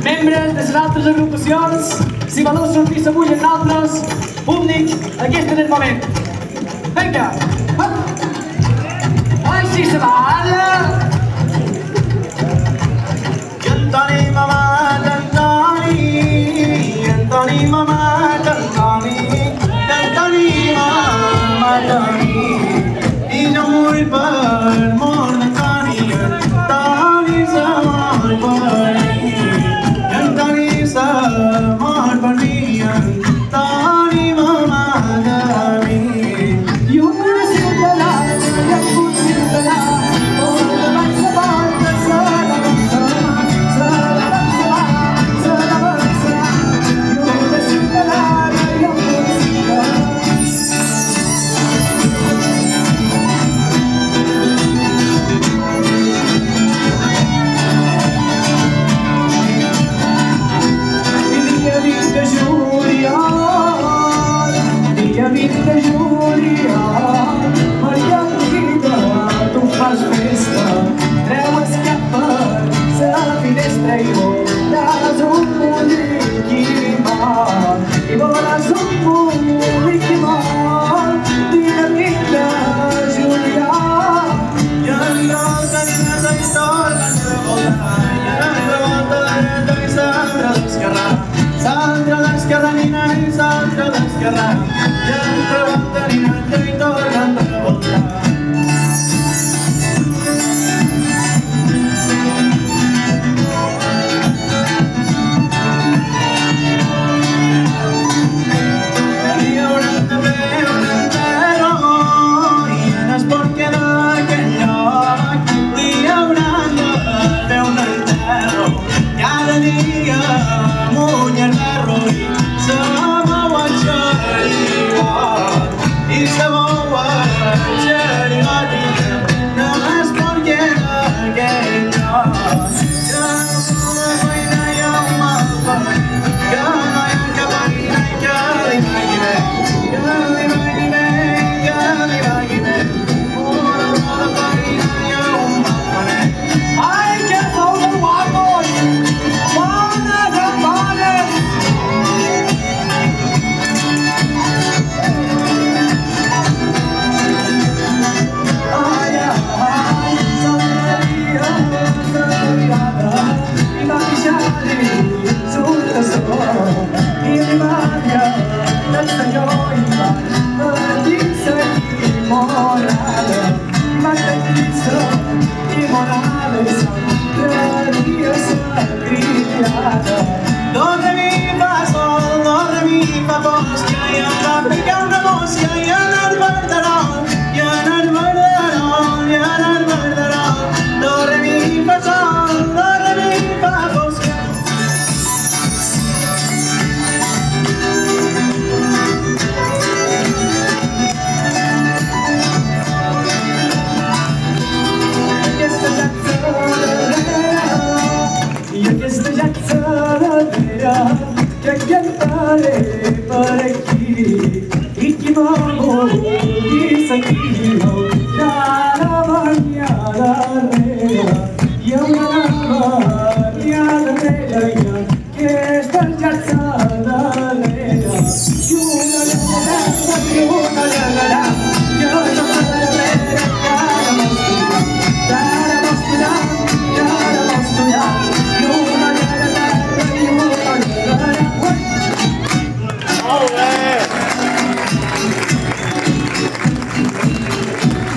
Membres de les altres agrupacions, si voleu sortir avui amb nosaltres, públic, aquest és el moment. Vinga! Així se va, ara! Antoni, mamà, Antoni, Antoni, mamà, Antoni, Antoni, mamà, Antoni, i jo vull per molt Antoni, Antoni s'amor per mi, Antoni s'amor per mi, Antoni, mamà de mi. I una ciutadana, i un ciutadà, on la vaig a porta, se la avançarà, se la avançarà, se la avançarà. I una ciutadana, i un ciutadà. Dia 20 de juliol, dia 20 de juliol, Maria Bonita, tu fas festa, treues cap per la finestra i veuràs un músic i mor, i veuràs un músic i mor, dia 20 de juliol. I en volta ni una torna de volta, i en volta dreta i Sandra d'esquerra, Sandra d'esquerra nina i Sandra d'esquerra, i en volta ni una i tornen de volta. I hauran de fer un enterro, i en el porquer d'aquell lloc li hauran de fer un enterro. Cada dia amunt i enterro i se mou el xerigot, i se mou el xerigot i no es porquer d'aquell lloc. Que no cuina i un malpa, que no hi ha cap veïna i que li vagi bé, que li vagi bé, que li vagi bé, una bona veïna i un mal paner. Ai, que sou de guapos! Bones en bones! Ai, ai, Sandria, Sandriada, i maquillari, sota sol, i rimaglia, del senyor i va, matissa i morada, matissa i morada, Sandria sacrificada. Do, re, mi, fa, sol, do, re, mi, fa, bòstia, i en la pica una bòstia, i en el verderol, i en el verderol, i en el verderol. Do, re, mi, fa, sol, do, re, mi, fa, bòstia. Aquesta i aquesta llançadera que cantaré per aquí i qui me'l vulgui sentir cada mañana darrere hi ha una nova